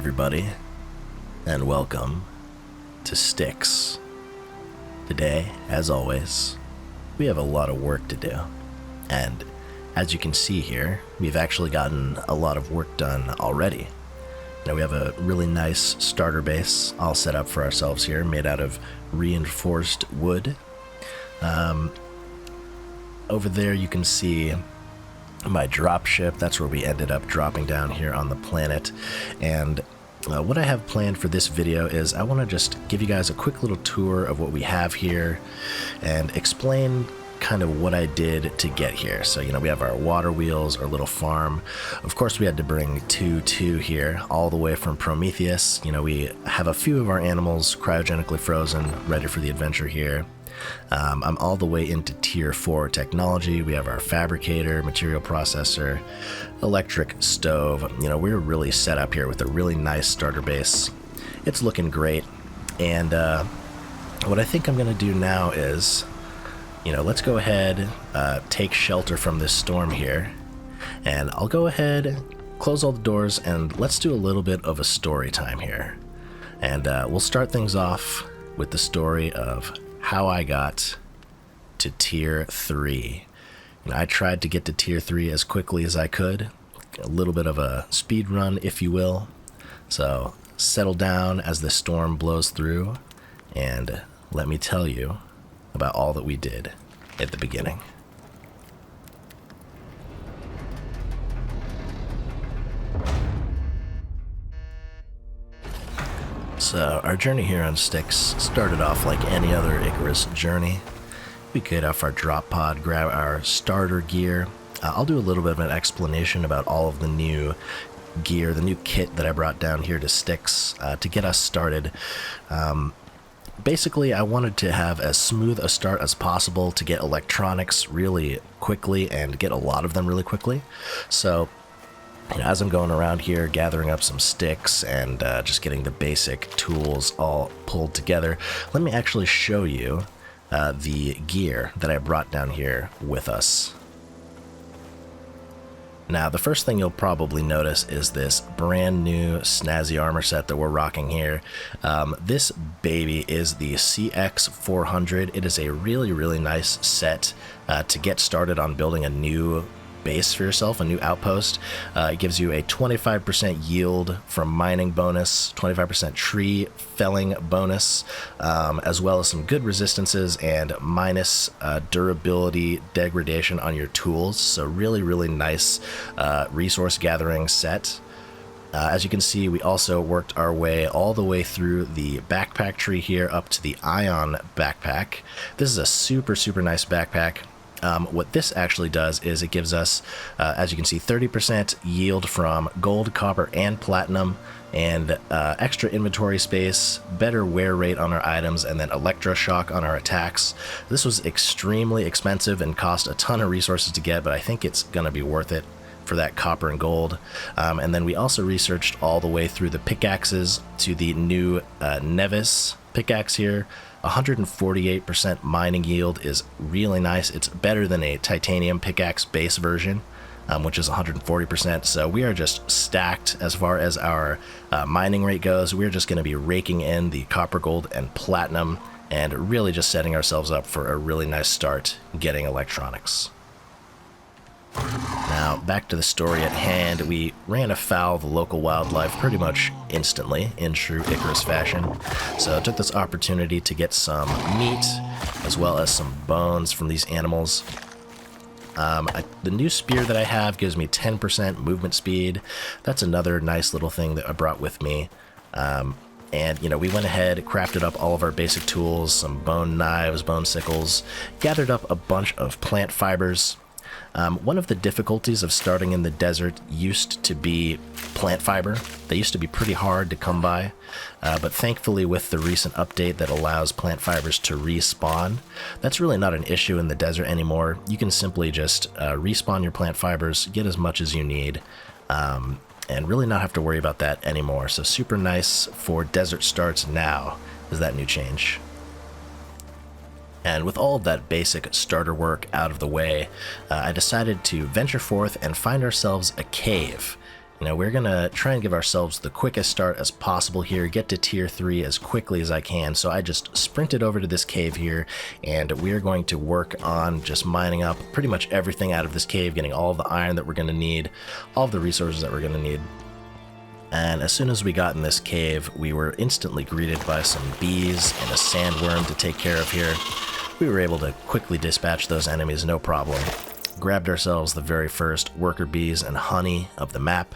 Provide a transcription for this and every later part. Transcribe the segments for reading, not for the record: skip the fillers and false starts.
everybody, and welcome to Styx. Today, as always, we have a lot of work to do, and as you can see here, we've actually gotten a lot of work done already. Now we have a really nice starter base all set up for ourselves here, made out of reinforced wood. Over there you can see my dropship. That's where we ended up dropping down here on the planet. And what I have planned for this video is I want to just give you guys a quick little tour of what we have here and explain kind of what I did to get here. So, we have our water wheels, our little farm. Of course, we had to bring two here all the way from Prometheus. We have a few of our animals cryogenically frozen, ready for the adventure here. I'm all the way into tier 4 technology. We have our fabricator, material processor, electric stove. We're really set up here with a really nice starter base. It's looking great. And what I think I'm going to do now is, let's go ahead, take shelter from this storm here. And I'll go ahead, close all the doors, and let's do a little bit of a story time here. And we'll start things off with the story of how I got to tier 3. I tried to get to tier 3 as quickly as I could. A little bit of a speed run, if you will. So settle down as the storm blows through, and let me tell you about all that we did at the beginning. So our journey here on Styx started off like any other ICARUS journey. We get off our drop pod, grab our starter gear. I'll do a little bit of an explanation about all of the new gear, the new kit that I brought down here to Styx to get us started. Basically, I wanted to have as smooth a start as possible to get electronics really quickly and get a lot of them really quickly. So as I'm going around here gathering up some sticks and just getting the basic tools all pulled together, let me actually show you the gear that I brought down here with us. Now, the first thing you'll probably notice is this brand new snazzy armor set that we're rocking here. This baby is the CX400. It is a really nice set to get started on building a new base for yourself, a new outpost. It gives you a 25% yield from mining bonus, 25% tree felling bonus, as well as some good resistances and minus durability degradation on your tools. So really nice resource gathering set. As you can see, we also worked our way all the way through the backpack tree here up to the ion backpack. This is a super nice backpack. What this actually does is it gives us, as you can see, 30% yield from gold, copper, and platinum, and extra inventory space, better wear rate on our items, and then electroshock on our attacks. This was extremely expensive and cost a ton of resources to get, but I think it's going to be worth it for that copper and gold. And then we also researched all the way through the pickaxes to the new Nevis pickaxe here. 148% mining yield is really nice. It's better than a titanium pickaxe base version, which is 140%. So we are just stacked as far as our mining rate goes. We're just going to be raking in the copper, gold, and platinum, and really just setting ourselves up for a really nice start getting electronics. Now, back to the story at hand. We ran afoul of the local wildlife pretty much instantly in true ICARUS fashion. So I took this opportunity to get some meat as well as some bones from these animals. The new spear that I have gives me 10% movement speed. That's another nice little thing that I brought with me. And, we went ahead, crafted up all of our basic tools, some bone knives, bone sickles, gathered up a bunch of plant fibers. One of the difficulties of starting in the desert used to be plant fiber. They used to be pretty hard to come by, but thankfully with the recent update that allows plant fibers to respawn, that's really not an issue in the desert anymore. You can simply just respawn your plant fibers, get as much as you need, and really not have to worry about that anymore. So super nice for desert starts now is that new change. And with all of that basic starter work out of the way, I decided to venture forth and find ourselves a cave. We're going to try and give ourselves the quickest start as possible here, get to tier 3 as quickly as I can. So I just sprinted over to this cave here, and we're going to work on just mining up pretty much everything out of this cave, getting all of the iron that we're going to need, all of the resources that we're going to need. And as soon as we got in this cave, we were instantly greeted by some bees and a sandworm to take care of here. We were able to quickly dispatch those enemies, no problem. Grabbed ourselves the very first worker bees and honey of the map,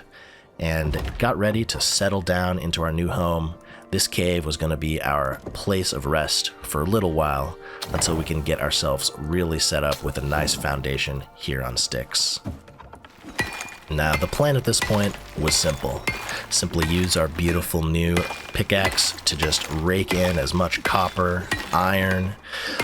and got ready to settle down into our new home. This cave was going to be our place of rest for a little while until we can get ourselves really set up with a nice foundation here on Styx. Now, the plan at this point was simple. Simply use our beautiful new pickaxe to just rake in as much copper, iron,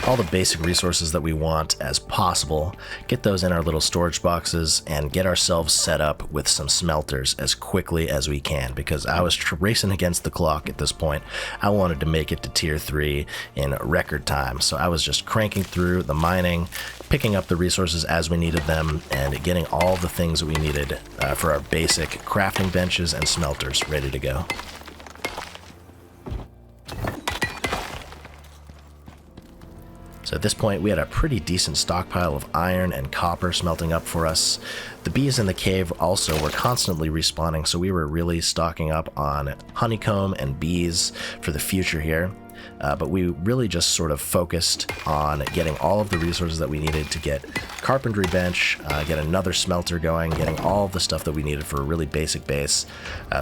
all the basic resources that we want as possible, get those in our little storage boxes, and get ourselves set up with some smelters as quickly as we can, because I was racing against the clock at this point. I wanted to make it to tier 3 in record time, so I was just cranking through the mining, picking up the resources as we needed them, and getting all the things that we needed for our basic crafting benches and smelters ready to go. So at this point, we had a pretty decent stockpile of iron and copper smelting up for us. The bees in the cave also were constantly respawning, so we were really stocking up on honeycomb and bees for the future here. But we really just sort of focused on getting all of the resources that we needed to get carpentry bench, get another smelter going, getting all of the stuff that we needed for a really basic base.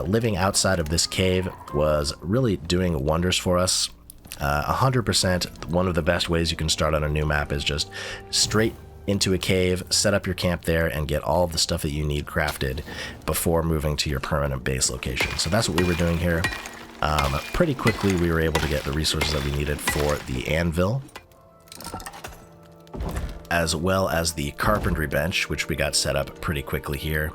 Living outside of this cave was really doing wonders for us. 100% one of the best ways you can start on a new map is just straight into a cave, set up your camp there, and get all of the stuff that you need crafted before moving to your permanent base location. So that's what we were doing here. Pretty quickly we were able to get the resources that we needed for the anvil, as well as the carpentry bench, which we got set up pretty quickly here.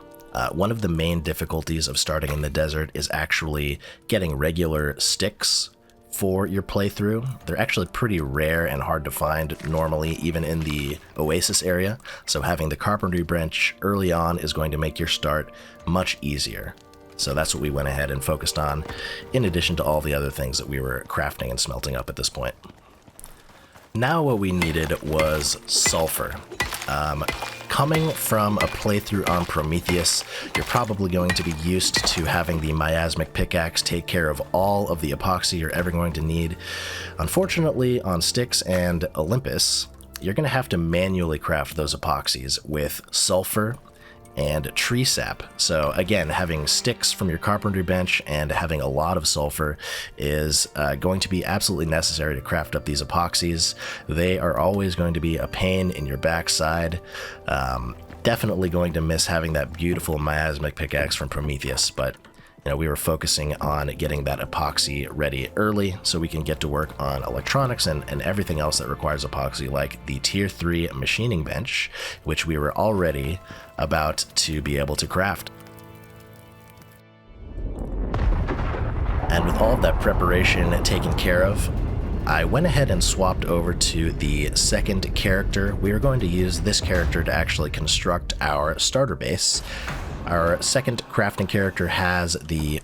One of the main difficulties of starting in the desert is actually getting regular sticks for your playthrough. They're actually pretty rare and hard to find normally, even in the Oasis area, so having the carpentry bench early on is going to make your start much easier. So that's what we went ahead and focused on, in addition to all the other things that we were crafting and smelting up at this point. Now what we needed was sulfur. Coming from a playthrough on Prometheus, you're probably going to be used to having the miasmic pickaxe take care of all of the epoxy you're ever going to need. Unfortunately, on Styx and Olympus, you're going to have to manually craft those epoxies with sulfur and tree sap. So again, having sticks from your carpentry bench and having a lot of sulfur is going to be absolutely necessary to craft up these epoxies. They are always going to be a pain in your backside. Definitely going to miss having that beautiful miasmic pickaxe from Prometheus, but we were focusing on getting that epoxy ready early so we can get to work on electronics and everything else that requires epoxy, like the tier 3 machining bench, which we were already about to be able to craft. And with all of that preparation taken care of, I went ahead and swapped over to the second character. We are going to use this character to actually construct our starter base. Our second crafting character has the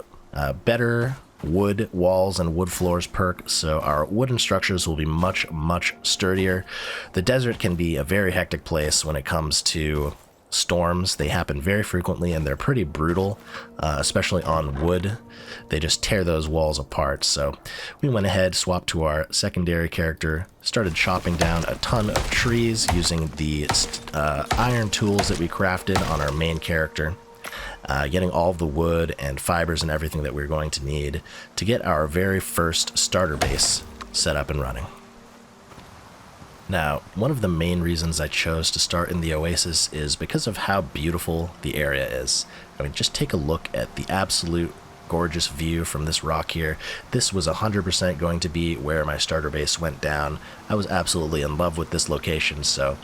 better wood walls and wood floors perk, so our wooden structures will be much, much sturdier. The desert can be a very hectic place when it comes to storms. They happen very frequently and they're pretty brutal, especially on wood. They just tear those walls apart. So we went ahead, swapped to our secondary character, started chopping down a ton of trees using the iron tools that we crafted on our main character. Getting all of the wood and fibers and everything that we're going to need to get our very first starter base set up and running. Now, one of the main reasons I chose to start in the Oasis is because of how beautiful the area is. I mean, just take a look at the absolute gorgeous view from this rock here. This was 100% going to be where my starter base went down. I was absolutely in love with this location, so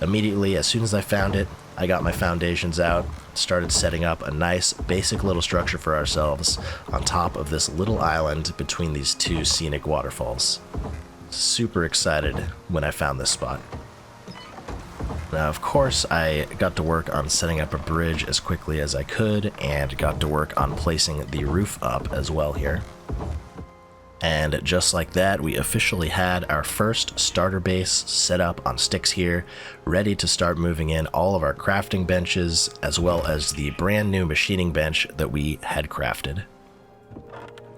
immediately, as soon as I found it, I got my foundations out, started setting up a nice basic little structure for ourselves on top of this little island between these two scenic waterfalls. Super excited when I found this spot. Now, of course, I got to work on setting up a bridge as quickly as I could, and got to work on placing the roof up as well here. And just like that, we officially had our first starter base set up on Styx here, ready to start moving in all of our crafting benches, as well as the brand new machining bench that we had crafted.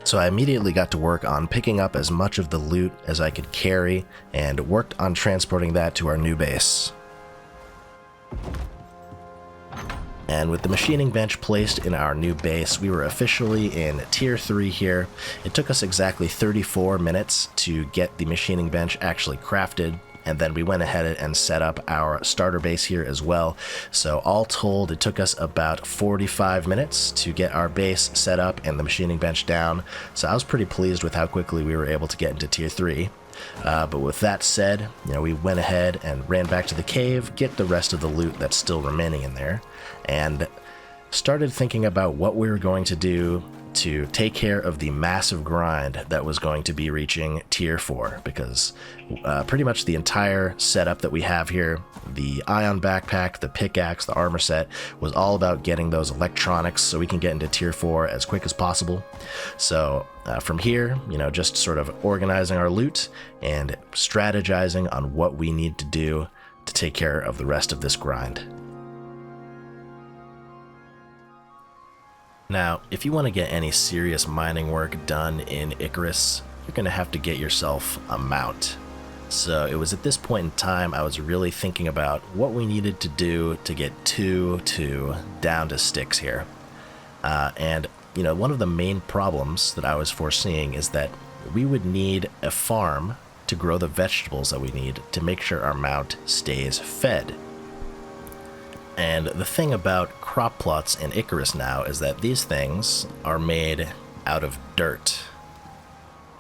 So I immediately got to work on picking up as much of the loot as I could carry, and worked on transporting that to our new base. And with the machining bench placed in our new base, we were officially in Tier 3 here. It took us exactly 34 minutes to get the machining bench actually crafted, and then we went ahead and set up our starter base here as well. So all told, it took us about 45 minutes to get our base set up and the machining bench down. So I was pretty pleased with how quickly we were able to get into Tier 3. But with that said, we went ahead and ran back to the cave, get the rest of the loot that's still remaining in there, and started thinking about what we were going to do to take care of the massive grind that was going to be reaching Tier 4, because pretty much the entire setup that we have here, the ion backpack, the pickaxe, the armor set, was all about getting those electronics so we can get into Tier 4 as quick as possible. So from here, just sort of organizing our loot and strategizing on what we need to do to take care of the rest of this grind. Now, if you want to get any serious mining work done in ICARUS, you're going to have to get yourself a mount. So it was at this point in time I was really thinking about what we needed to do to get 2-2 down to Styx here. And one of the main problems that I was foreseeing is that we would need a farm to grow the vegetables that we need to make sure our mount stays fed. And the thing about crop plots in ICARUS now is that these things are made out of dirt.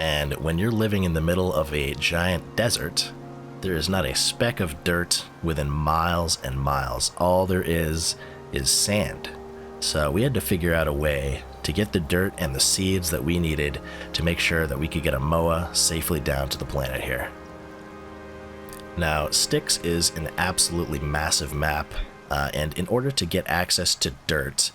And when you're living in the middle of a giant desert, there is not a speck of dirt within miles and miles. All there is sand. So we had to figure out a way to get the dirt and the seeds that we needed to make sure that we could get a MOA safely down to the planet here. Now, Styx is an absolutely massive map. And in order to get access to dirt,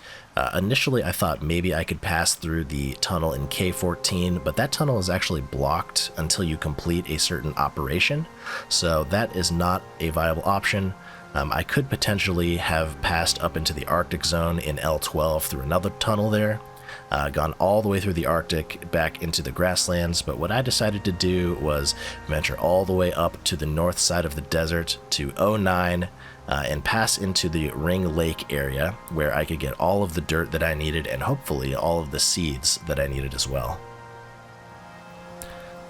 initially I thought maybe I could pass through the tunnel in K14, but that tunnel is actually blocked until you complete a certain operation, so that is not a viable option. I could potentially have passed up into the Arctic zone in L12 through another tunnel there, gone all the way through the Arctic back into the grasslands, but what I decided to do was venture all the way up to the north side of the desert to 09, and pass into the Ring Lake area where I could get all of the dirt that I needed and hopefully all of the seeds that I needed as well.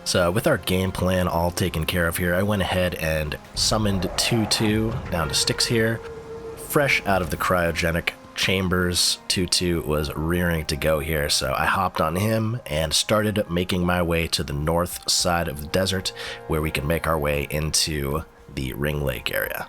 So with our game plan all taken care of here, I went ahead and summoned 2-2 down to Styx here. Fresh out of the cryogenic chambers, 2-2 was rearing to go here, so I hopped on him and started making my way to the north side of the desert where we can make our way into the Ring Lake area.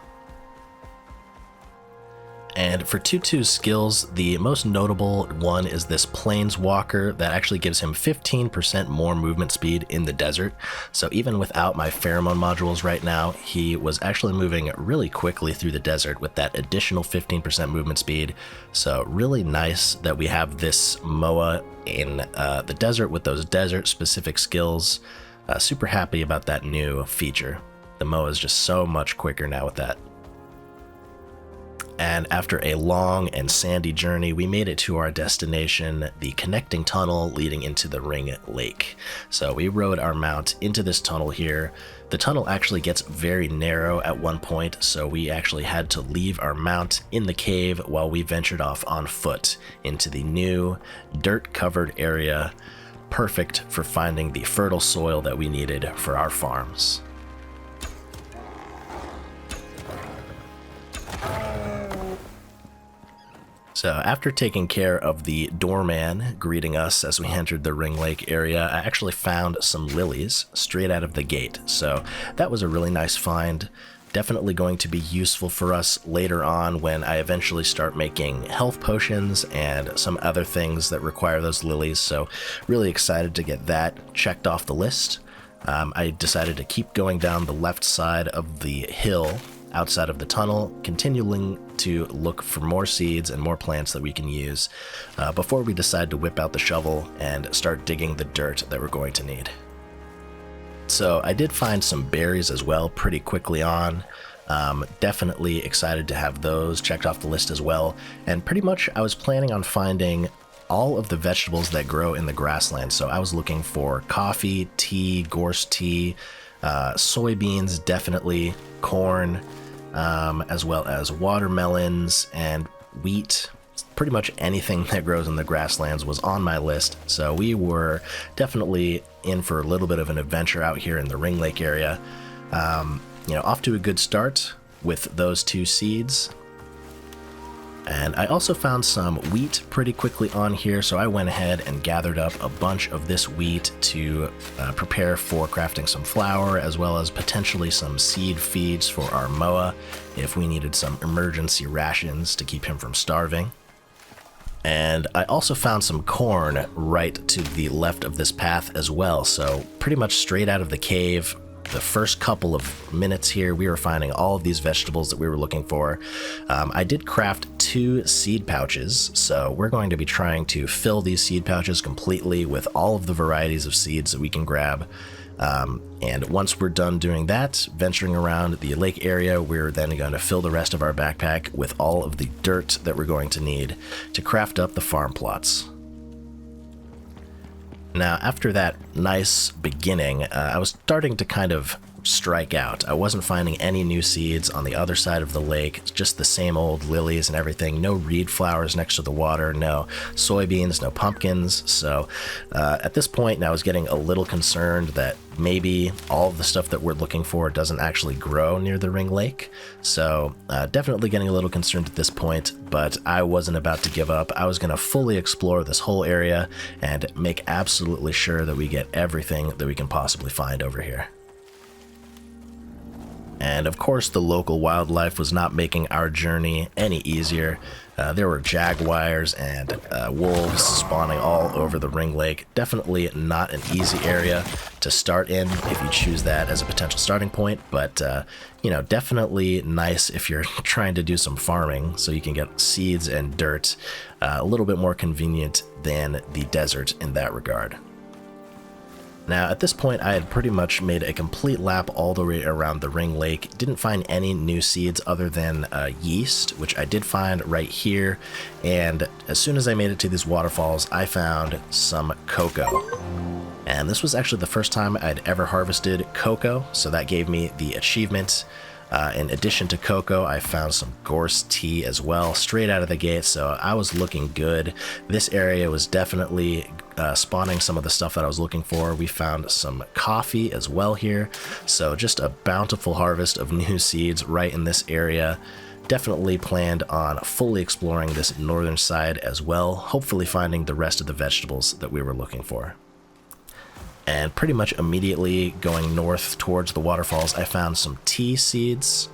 And for 2-2's skills, the most notable one is this Planeswalker that actually gives him 15% more movement speed in the desert. So even without my pheromone modules right now, he was actually moving really quickly through the desert with that additional 15% movement speed. So really nice that we have this MOA in the desert with those desert-specific skills. Super happy about that new feature. The MOA is just so much quicker now with that. And after a long and sandy journey, we made it to our destination, the connecting tunnel leading into the Ring Lake. So we rode our mount into this tunnel here. The tunnel actually gets very narrow at one point, so we actually had to leave our mount in the cave while we ventured off on foot into the new dirt-covered area, perfect for finding the fertile soil that we needed for our farms. So after taking care of the doorman greeting us as we entered the Ring Lake area, I actually found some lilies straight out of the gate. So that was a really nice find. Definitely going to be useful for us later on when I eventually start making health potions and some other things that require those lilies. So really excited to get that checked off the list. I decided to keep going down the left side of the hill outside of the tunnel, continuing to look for more seeds and more plants that we can use before we decide to whip out the shovel and start digging the dirt that we're going to need. So I did find some berries as well pretty quickly on. Definitely excited to have those checked off the list as well. And pretty much I was planning on finding all of the vegetables that grow in the grassland. So I was looking for coffee, tea, gorse tea, soybeans, definitely corn, as well as watermelons and wheat. Pretty much anything that grows in the grasslands was on my list. So we were definitely in for a little bit of an adventure out here in the Ring Lake area. Off to a good start with those 2 seeds. And I also found some wheat pretty quickly on here, so I went ahead and gathered up a bunch of this wheat to prepare for crafting some flour, as well as potentially some seed feeds for our Moa if we needed some emergency rations to keep him from starving. And I also found some corn right to the left of this path as well, so pretty much straight out of the cave. The first couple of minutes here, we were finding all of these vegetables that we were looking for. I did craft 2 seed pouches, so we're going to be trying to fill these seed pouches completely with all of the varieties of seeds that we can grab. And once we're done doing that, venturing around the lake area, we're then going to fill the rest of our backpack with all of the dirt that we're going to need to craft up the farm plots. Now, after that nice beginning, I was starting to kind of strike out. I wasn't finding any new seeds on the other side of the lake, just the same old lilies and everything. No reed flowers next to the water, no soybeans, no pumpkins. So at this point, I was getting a little concerned that maybe all of the stuff that we're looking for doesn't actually grow near the Ring Lake. So definitely getting a little concerned at this point, but I wasn't about to give up. I was going to fully explore this whole area and make absolutely sure that we get everything that we can possibly find over here. And of course, the local wildlife was not making our journey any easier. There were jaguars and wolves spawning all over the Ring Lake. Definitely not an easy area to start in if you choose that as a potential starting point, but definitely nice if you're trying to do some farming so you can get seeds and dirt. A little bit more convenient than the desert in that regard. Now, at this point, I had pretty much made a complete lap all the way around the Ring Lake. Didn't find any new seeds other than yeast, which I did find right here. And as soon as I made it to these waterfalls, I found some cocoa. And this was actually the first time I'd ever harvested cocoa, so that gave me the achievement. In addition to cocoa, I found some gorse tea as well, straight out of the gate, so I was looking good. This area was definitely spawning some of the stuff that I was looking for. We found some coffee as well here, so just a bountiful harvest of new seeds right in this area. Definitely planned on fully exploring this northern side as well, hopefully finding the rest of the vegetables that we were looking for. And pretty much immediately going north towards the waterfalls, I found some tea seeds,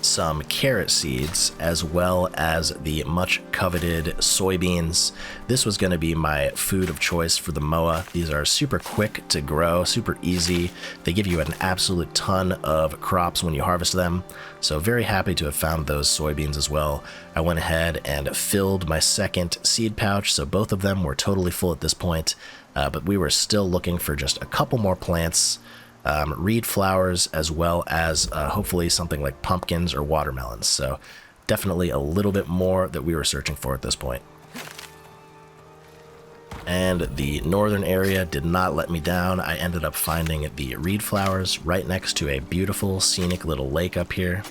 some carrot seeds, as well as the much coveted soybeans. This was going to be my food of choice for the Moa. These are super quick to grow, super easy. They give you an absolute ton of crops when you harvest them. So very happy to have found those soybeans as well. I went ahead and filled my second seed pouch, so both of them were totally full at this point. But we were still looking for just a couple more plants, reed flowers, as well as hopefully something like pumpkins or watermelons. So definitely a little bit more that we were searching for at this point. And the northern area did not let me down. I ended up finding the reed flowers right next to a beautiful scenic little lake up here.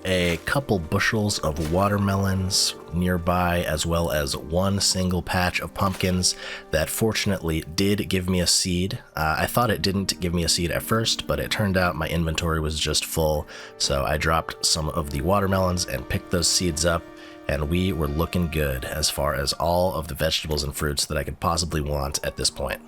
A couple bushels of watermelons nearby, as well as one single patch of pumpkins that fortunately did give me a seed. I thought it didn't give me a seed at first, but it turned out my inventory was just full, so I dropped some of the watermelons and picked those seeds up, and we were looking good as far as all of the vegetables and fruits that I could possibly want at this point.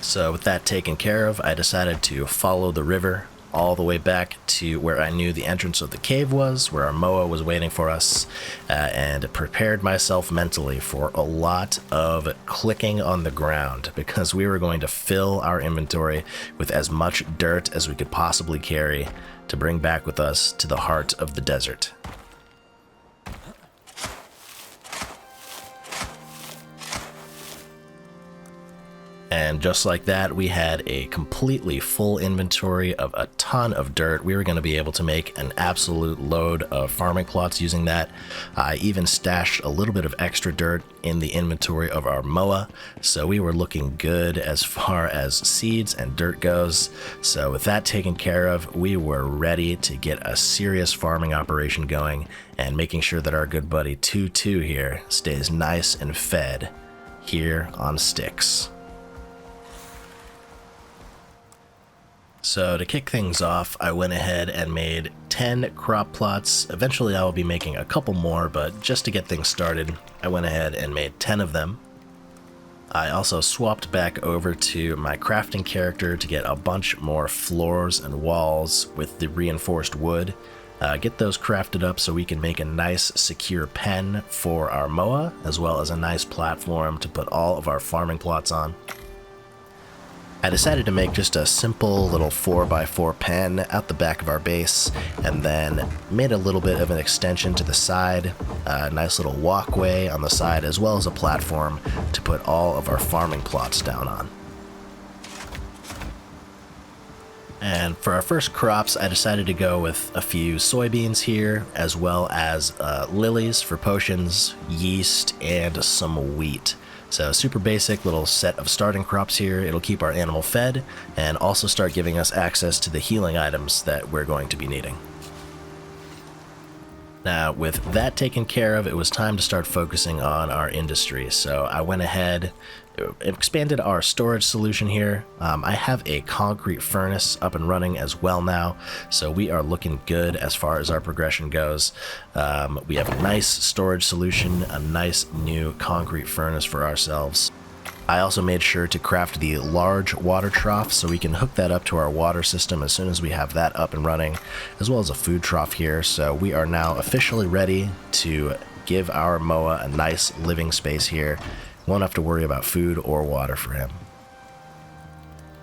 So with that taken care of, I decided to follow the river all the way back to where I knew the entrance of the cave was, where our Moa was waiting for us, and prepared myself mentally for a lot of clicking on the ground, because we were going to fill our inventory with as much dirt as we could possibly carry to bring back with us to the heart of the desert. And just like that, we had a completely full inventory of a ton of dirt. We were going to be able to make an absolute load of farming plots using that. I even stashed a little bit of extra dirt in the inventory of our Moa, so we were looking good as far as seeds and dirt goes. So with that taken care of, we were ready to get a serious farming operation going and making sure that our good buddy 2-2 here stays nice and fed here on Styx. So to kick things off, I went ahead and made 10 crop plots. Eventually I will be making a couple more, but just to get things started, I went ahead and made 10 of them. I also swapped back over to my crafting character to get a bunch more floors and walls with the reinforced wood. Get those crafted up so we can make a nice secure pen for our Moa, as well as a nice platform to put all of our farming plots on. I decided to make just a simple little 4x4 pen out the back of our base, and then made a little bit of an extension to the side, a nice little walkway on the side, as well as a platform to put all of our farming plots down on. And for our first crops, I decided to go with a few soybeans here, as well as lilies for potions, yeast, and some wheat. So super basic little set of starting crops here. It'll keep our animal fed and also start giving us access to the healing items that we're going to be needing. Now, with that taken care of, it was time to start focusing on our industry. So I went ahead, expanded our storage solution here. I have a concrete furnace up and running as well now, so we are looking good as far as our progression goes. We have a nice storage solution, a nice new concrete furnace for ourselves. I also made sure to craft the large water trough so we can hook that up to our water system as soon as we have that up and running, as well as a food trough here. So we are now officially ready to give our Moa a nice living space here. Won't have to worry about food or water for him.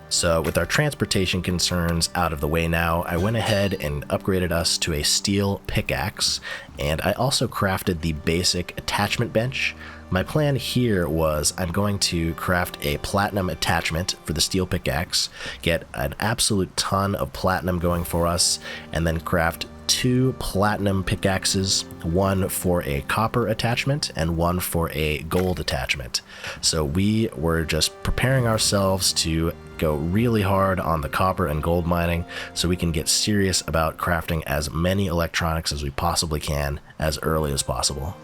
So with our transportation concerns out of the way now, I went ahead and upgraded us to a steel pickaxe, and I also crafted the basic attachment bench. My plan here was I'm going to craft a platinum attachment for the steel pickaxe, get an absolute ton of platinum going for us, and then craft 2 platinum pickaxes, one for a copper attachment and one for a gold attachment. So we were just preparing ourselves to go really hard on the copper and gold mining so we can get serious about crafting as many electronics as we possibly can as early as possible.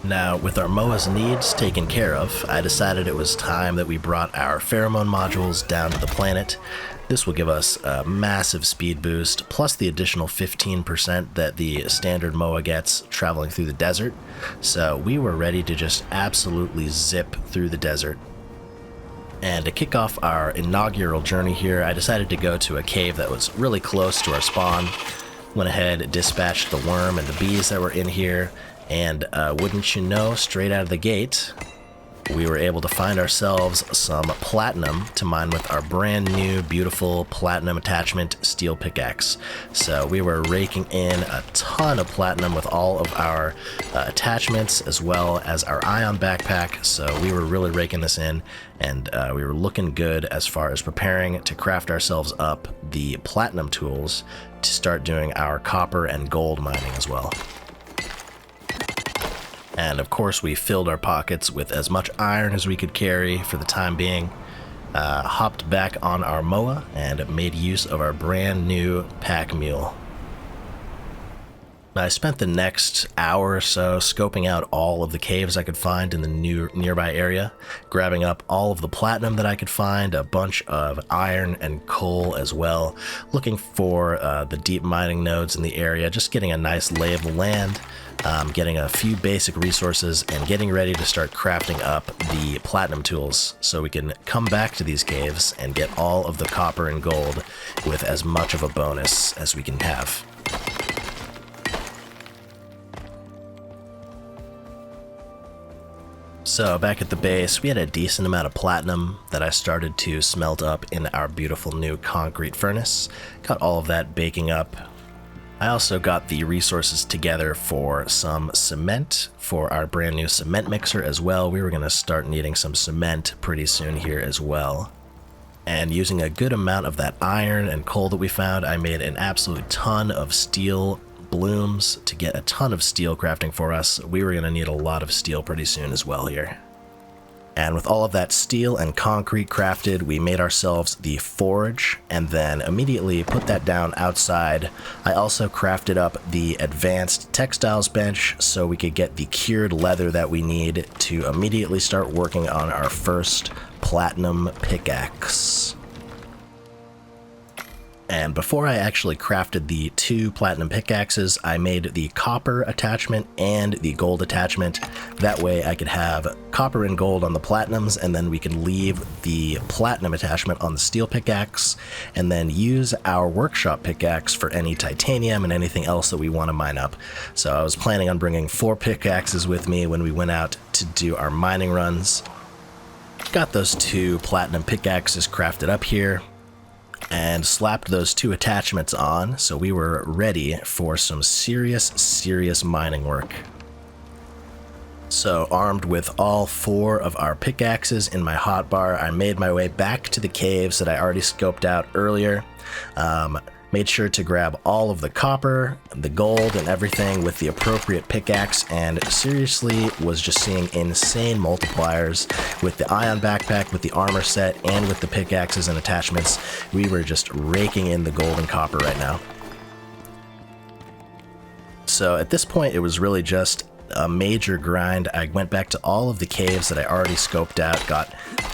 Now, with our Moa's needs taken care of, I decided it was time that we brought our pheromone modules down to the planet. This will give us a massive speed boost, plus the additional 15% that the standard Moa gets traveling through the desert. So we were ready to just absolutely zip through the desert. And to kick off our inaugural journey here, I decided to go to a cave that was really close to our spawn. Went ahead, dispatched the worm and the bees that were in here, and wouldn't you know, straight out of the gate, we were able to find ourselves some platinum to mine with our brand new beautiful platinum attachment steel pickaxe. So we were raking in a ton of platinum with all of our attachments, as well as our ion backpack. So we were really raking this in, and we were looking good as far as preparing to craft ourselves up the platinum tools to start doing our copper and gold mining as well. And of course we filled our pockets with as much iron as we could carry for the time being, hopped back on our Moa and made use of our brand new pack mule. I spent the next hour or so scoping out all of the caves I could find in the nearby area, grabbing up all of the platinum that I could find, a bunch of iron and coal as well, looking for the deep mining nodes in the area, just getting a nice lay of the land, getting a few basic resources, and getting ready to start crafting up the platinum tools so we can come back to these caves and get all of the copper and gold with as much of a bonus as we can have. So back at the base, we had a decent amount of platinum that I started to smelt up in our beautiful new concrete furnace. Got all of that baking up. I also got the resources together for some cement for our brand new cement mixer as well. We were going to start needing some cement pretty soon here as well. And using a good amount of that iron and coal that we found, I made an absolute ton of steel blooms to get a ton of steel crafting for us. We were going to need a lot of steel pretty soon as well here. And with all of that steel and concrete crafted, we made ourselves the forge and then immediately put that down outside. I also crafted up the advanced textiles bench so we could get the cured leather that we need to immediately start working on our first platinum pickaxe. And before I actually crafted the 2 platinum pickaxes, I made the copper attachment and the gold attachment. That way I could have copper and gold on the platinums, and then we can leave the platinum attachment on the steel pickaxe, and then use our workshop pickaxe for any titanium and anything else that we want to mine up. So I was planning on bringing 4 pickaxes with me when we went out to do our mining runs. Got those 2 platinum pickaxes crafted up here, and slapped those 2 attachments on, so we were ready for some serious mining work. So armed with all 4 of our pickaxes in my hotbar, I made my way back to the caves that I already scoped out earlier. Made sure to grab all of the copper, the gold, and everything with the appropriate pickaxe, and seriously was just seeing insane multipliers with the ion backpack, with the armor set, and with the pickaxes and attachments. We were just raking in the gold and copper right now. So at this point, it was really just a major grind. I went back to all of the caves that I already scoped out, got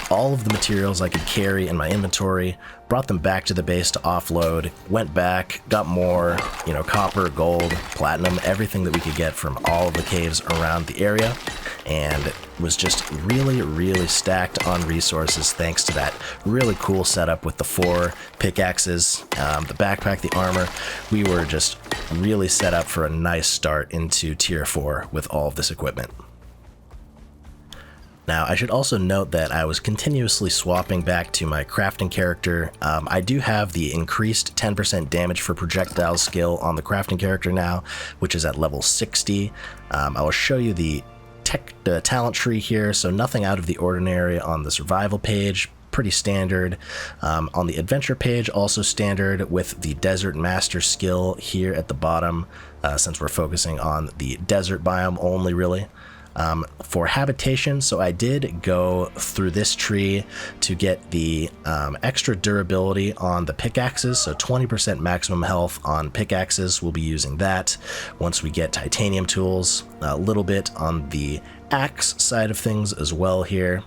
all of the materials I could carry in my inventory, brought them back to the base to offload, went back, got more, copper, gold, platinum, everything that we could get from all of the caves around the area, and was just really stacked on resources thanks to that really cool setup with the 4 pickaxes, the backpack, the armor. We were just really set up for a nice start into tier 4 with all of this equipment. Now, I should also note that I was continuously swapping back to my crafting character. I do have the increased 10% damage for projectiles skill on the crafting character now, which is at level 60. I will show you the talent tree here, so nothing out of the ordinary on the survival page, pretty standard. On the adventure page, also standard with the desert master skill here at the bottom, since we're focusing on the desert biome only really. For habitation, so I did go through this tree to get the extra durability on the pickaxes, so 20% maximum health on pickaxes. We'll be using that once we get titanium tools. A little bit on the axe side of things as well here.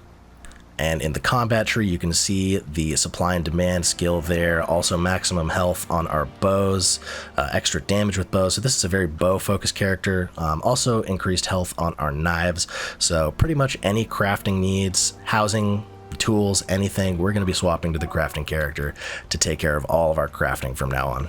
And in the combat tree, you can see the supply and demand skill there. Also maximum health on our bows, extra damage with bows. So this is a very bow-focused character. Also increased health on our knives. So pretty much any crafting needs, housing, tools, anything, we're going to be swapping to the crafting character to take care of all of our crafting from now on.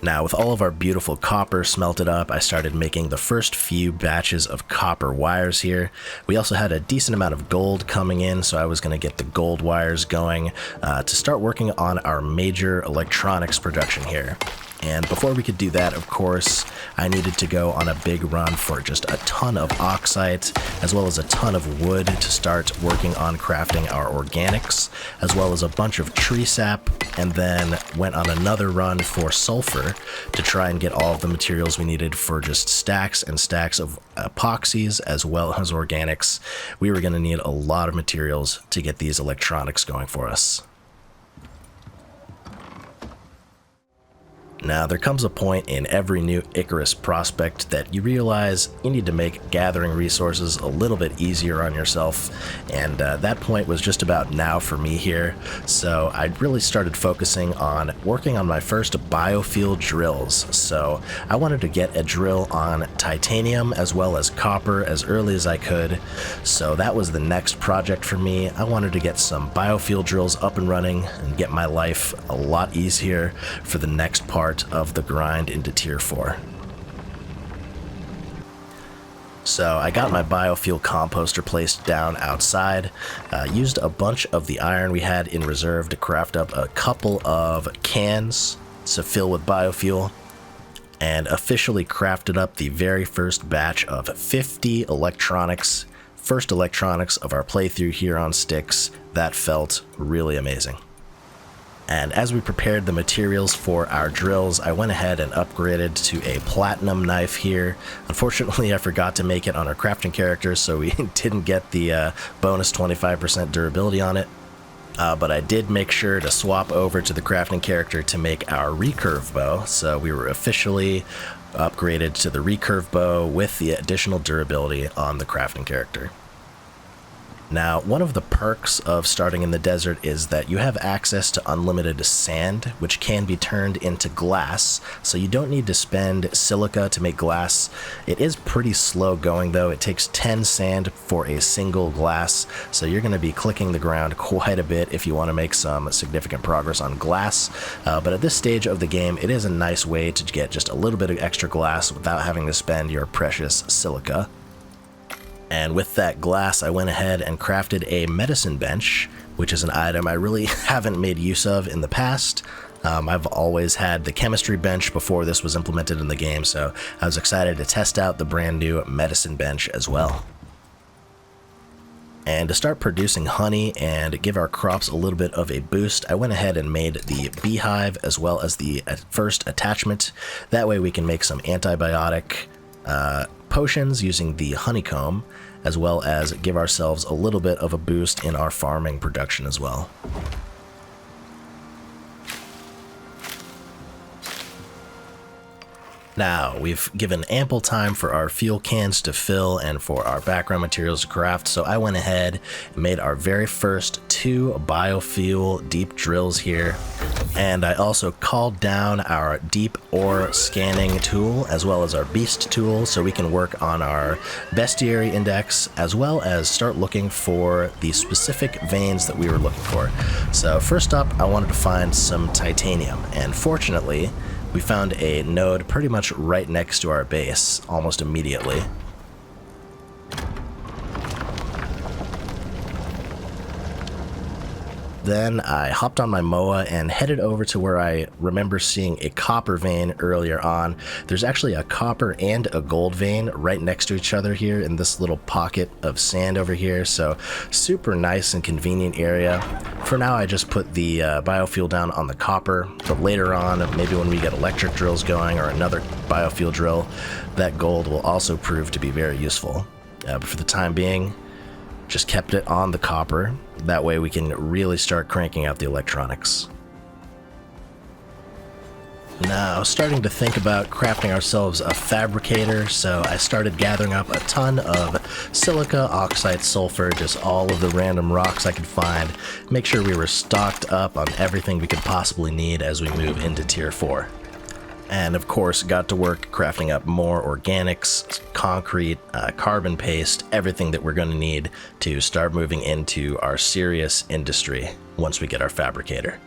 Now, with all of our beautiful copper smelted up, I started making the first few batches of copper wires here. We also had a decent amount of gold coming in, so I was going to get the gold wires going to start working on our major electronics production here. And before we could do that, of course, I needed to go on a big run for just a ton of oxite, as well as a ton of wood to start working on crafting our organics, as well as a bunch of tree sap, and then went on another run for sulfur to try and get all of the materials we needed for just stacks and stacks of epoxies, as well as organics. We were going to need a lot of materials to get these electronics going for us. Now, there comes a point in every new ICARUS prospect that you realize you need to make gathering resources a little bit easier on yourself, and that point was just about now for me here, so I really started focusing on working on my first biofuel drills. So I wanted to get a drill on titanium as well as copper as early as I could, so that was the next project for me. I wanted to get some biofuel drills up and running and get my life a lot easier for the next part of the grind into tier 4. So I got my biofuel composter placed down outside, used a bunch of the iron we had in reserve to craft up a couple of cans to fill with biofuel, and officially crafted up the very first batch of 50 electronics, first electronics of our playthrough here on Styx. That felt really amazing. And as we prepared the materials for our drills, I went ahead and upgraded to a platinum knife here. Unfortunately, I forgot to make it on our crafting character, so we didn't get the bonus 25% durability on it. But I did make sure to swap over to the crafting character to make our recurve bow, so we were officially upgraded to the recurve bow with the additional durability on the crafting character. Now, one of the perks of starting in the desert is that you have access to unlimited sand, which can be turned into glass, so you don't need to spend silica to make glass. It is pretty slow going though. It takes 10 sand for a single glass, so you're going to be clicking the ground quite a bit if you want to make some significant progress on glass. But at this stage of the game, it is a nice way to get just a little bit of extra glass without having to spend your precious silica. And with that glass, I went ahead and crafted a medicine bench, which is an item I really haven't made use of in the past. I've always had the chemistry bench before this was implemented in the game, so I was excited to test out the brand new medicine bench as well. And to start producing honey and give our crops a little bit of a boost, I went ahead and made the beehive as well as the first attachment. That way we can make some antibiotic potions using the honeycomb, as well as give ourselves a little bit of a boost in our farming production as well. Now, we've given ample time for our fuel cans to fill and for our background materials to craft, so I went ahead and made our very first 2 biofuel deep drills here. And I also called down our deep ore scanning tool as well as our beast tool so we can work on our bestiary index as well as start looking for the specific veins that we were looking for. So first up, I wanted to find some titanium, and fortunately, we found a node pretty much right next to our base, almost immediately. Then I hopped on my MOA and headed over to where I remember seeing a copper vein earlier on. There's actually a copper and a gold vein right next to each other here in this little pocket of sand over here, so super nice and convenient area. For now, I just put the biofuel down on the copper, but later on, maybe when we get electric drills going or another biofuel drill, that gold will also prove to be very useful. But for the time being, just kept it on the copper. That way we can really start cranking out the electronics. Now, starting to think about crafting ourselves a fabricator, so I started gathering up a ton of silica, oxide, sulfur, just all of the random rocks I could find. Make sure we were stocked up on everything we could possibly need as we move into tier 4. And of course, got to work crafting up more organics, concrete, carbon paste, everything that we're going to need to start moving into our serious industry once we get our fabricator.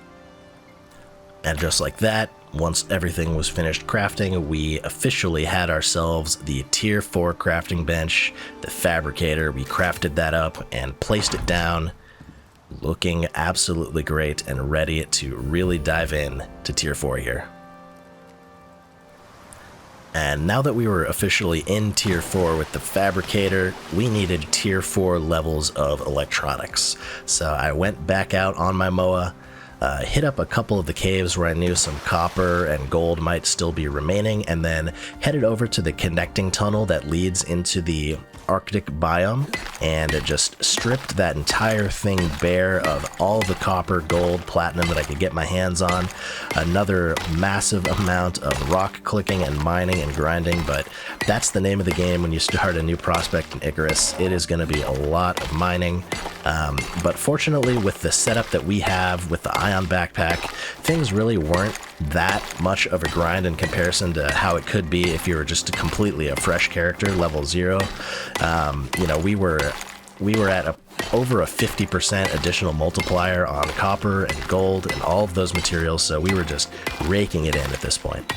And just like that, once everything was finished crafting, we officially had ourselves the tier 4 crafting bench, the fabricator. We crafted that up and placed it down, looking absolutely great and ready to really dive in to tier 4 here. And now that we were officially in tier 4 with the fabricator, we needed tier 4 levels of electronics. So I went back out on my MOA, hit up a couple of the caves where I knew some copper and gold might still be remaining, and then headed over to the connecting tunnel that leads into the Arctic biome, and it just stripped that entire thing bare of all the copper, gold, platinum that I could get my hands on. Another massive amount of rock clicking and mining and grinding, but that's the name of the game when you start a new prospect in ICARUS. It is going to be a lot of mining, but fortunately with the setup that we have with the Ion backpack, things really weren't that much of a grind in comparison to how it could be if you were just completely a fresh character, level 0. You know, we were at over a 50% additional multiplier on copper and gold and all of those materials, so we were just raking it in at this point.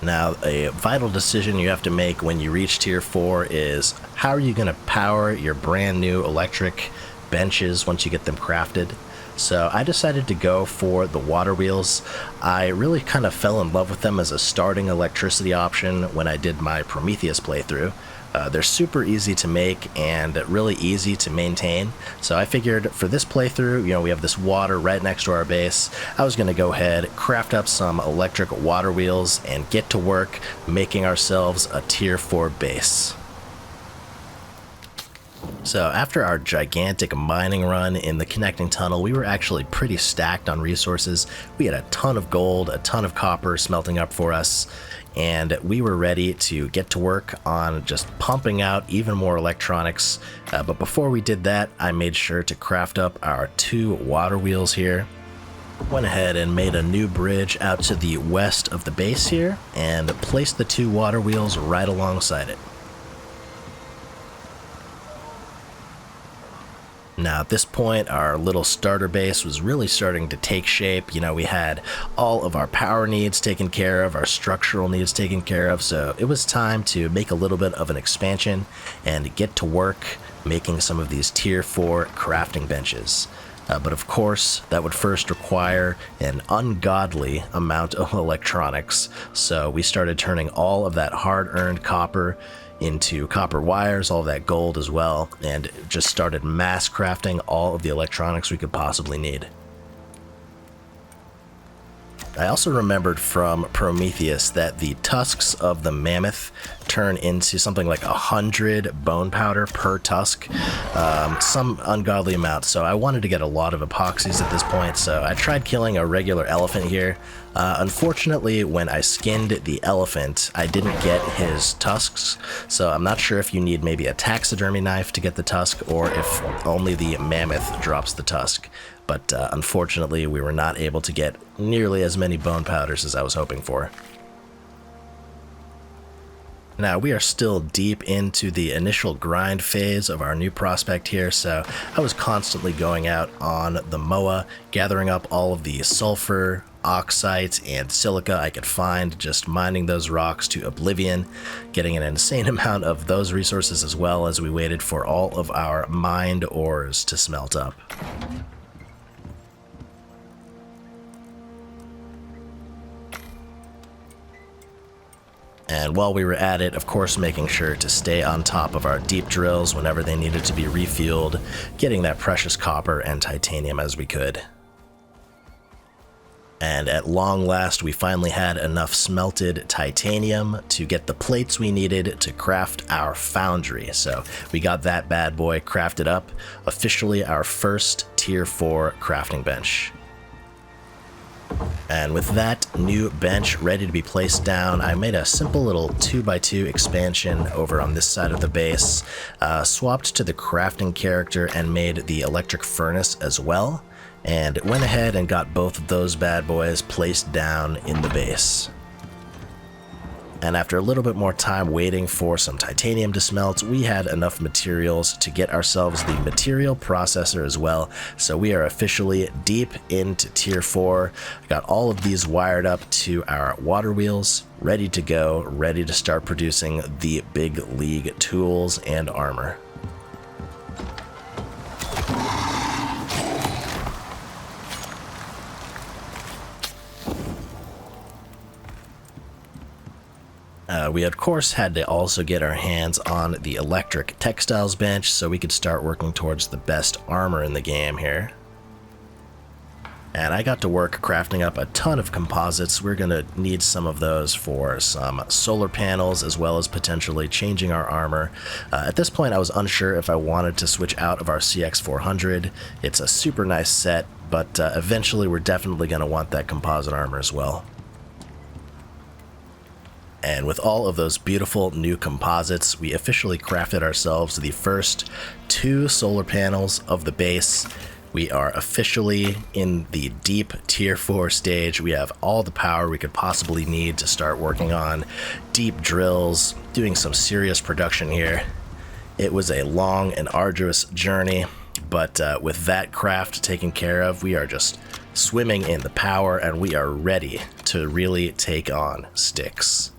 Now, a vital decision you have to make when you reach tier 4 is how are you going to power your brand new electric benches once you get them crafted. So I decided to go for the water wheels. I really kind of fell in love with them as a starting electricity option when I did my Prometheus playthrough. They're super easy to make and really easy to maintain. So I figured for this playthrough, you know, we have this water right next to our base. I was going to go ahead, craft up some electric water wheels, and get to work making ourselves a tier 4 base. So after our gigantic mining run in the connecting tunnel, we were actually pretty stacked on resources. We had a ton of gold, a ton of copper smelting up for us, and we were ready to get to work on just pumping out even more electronics. But before we did that, I made sure to craft up our 2 water wheels here. Went ahead and made a new bridge out to the west of the base here, and placed the 2 water wheels right alongside it. Now at this point, our little starter base was really starting to take shape. You know, we had all of our power needs taken care of, our structural needs taken care of, so it was time to make a little bit of an expansion and get to work making some of these tier 4 crafting benches. But of course, that would first require an ungodly amount of electronics, so we started turning all of that hard-earned copper into copper wires, all of that gold as well, and just started mass crafting all of the electronics we could possibly need. I also remembered from Prometheus that the tusks of the mammoth turn into something like 100 bone powder per tusk, some ungodly amount, so I wanted to get a lot of epoxies at this point, so I tried killing a regular elephant here. Unfortunately, when I skinned the elephant, I didn't get his tusks, so I'm not sure if you need maybe a taxidermy knife to get the tusk, or if only the mammoth drops the tusk. But unfortunately, we were not able to get nearly as many bone powders as I was hoping for. Now, we are still deep into the initial grind phase of our new prospect here, so I was constantly going out on the MOA, gathering up all of the sulfur, oxite, and silica I could find, just mining those rocks to oblivion, getting an insane amount of those resources as well as we waited for all of our mined ores to smelt up. And while we were at it, of course, making sure to stay on top of our deep drills whenever they needed to be refueled, getting that precious copper and titanium as we could. And at long last, we finally had enough smelted titanium to get the plates we needed to craft our foundry. So we got that bad boy crafted up, officially our first tier 4 crafting bench. And with that new bench ready to be placed down, I made a simple little 2x2 expansion over on this side of the base, swapped to the crafting character and made the electric furnace as well, and went ahead and got both of those bad boys placed down in the base. And after a little bit more time waiting for some titanium to smelt, we had enough materials to get ourselves the material processor as well. So we are officially deep into tier 4. Got all of these wired up to our water wheels, ready to go, ready to start producing the big league tools and armor. We of course had to also get our hands on the electric textiles bench so we could start working towards the best armor in the game here. and I got to work crafting up a ton of composites. We're going to need some of those for some solar panels, as well as potentially changing our armor. At this point, I was unsure if I wanted to switch out of our CX400. It's a super nice set, but eventually we're definitely going to want that composite armor as well. And with all of those beautiful new composites, we officially crafted ourselves the first 2 solar panels of the base. We are officially in the deep tier 4 stage. We have all the power we could possibly need to start working on deep drills, doing some serious production here. It was a long and arduous journey, but with that craft taken care of, we are just swimming in the power, and we are ready to really take on Styx.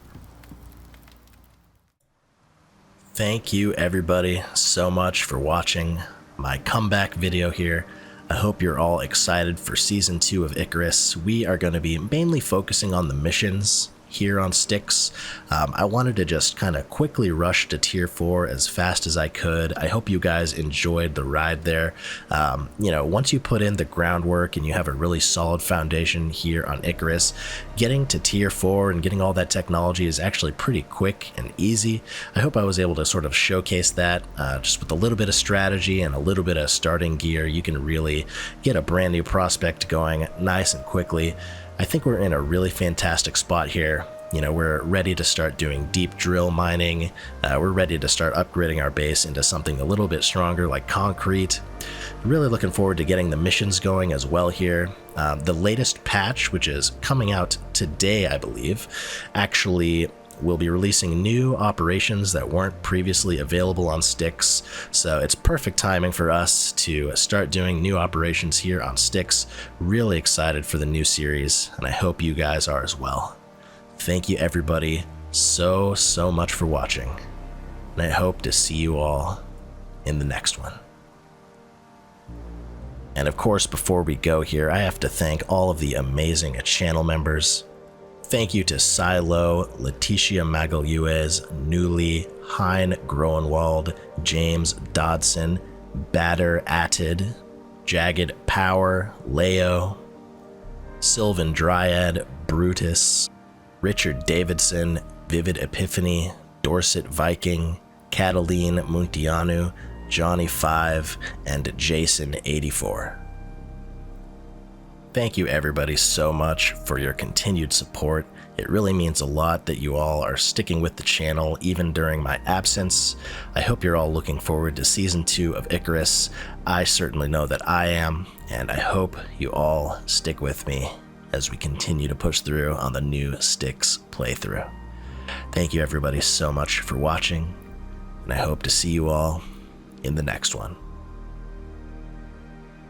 Thank you everybody so much for watching my comeback video here. I hope you're all excited for Season 2 of ICARUS. We are going to be mainly focusing on the missions here on Styx. I wanted to just kind of quickly rush to tier 4 as fast as I could. I hope you guys enjoyed the ride there. Once you put in the groundwork and you have a really solid foundation here on ICARUS, getting to tier 4 and getting all that technology is actually pretty quick and easy. I hope I was able to sort of showcase that. Just with a little bit of strategy and a little bit of starting gear, you can really get a brand new prospect going nice and quickly. I think we're in a really fantastic spot here. We're ready to start doing deep drill mining. We're ready to start upgrading our base into something a little bit stronger like concrete. Really looking forward to getting the missions going as well here. The latest patch, which is coming out today, I believe, actually will be releasing new operations that weren't previously available on Styx, so it's perfect timing for us to start doing new operations here on Styx. Really excited for the new series, and I hope you guys are as well. Thank you everybody so much for watching, and I hope to see you all in the next one. And of course, before we go here, I have to thank all of the amazing channel members. Thank you to Silo, Leticia Magalhuez, Newly, Hein Groenwald, James Dodson, Batter Attid, Jagged Power, Leo, Sylvan Dryad, Brutus, Richard Davidson, Vivid Epiphany, Dorset Viking, Cataline Muntianu, Johnny 5, and Jason 84. Thank you everybody so much for your continued support. It really means a lot that you all are sticking with the channel even during my absence. I hope you're all looking forward to Season 2 of ICARUS. I certainly know that I am, and I hope you all stick with me as we continue to push through on the new Styx playthrough. Thank you everybody so much for watching, and I hope to see you all in the next one.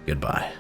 Goodbye.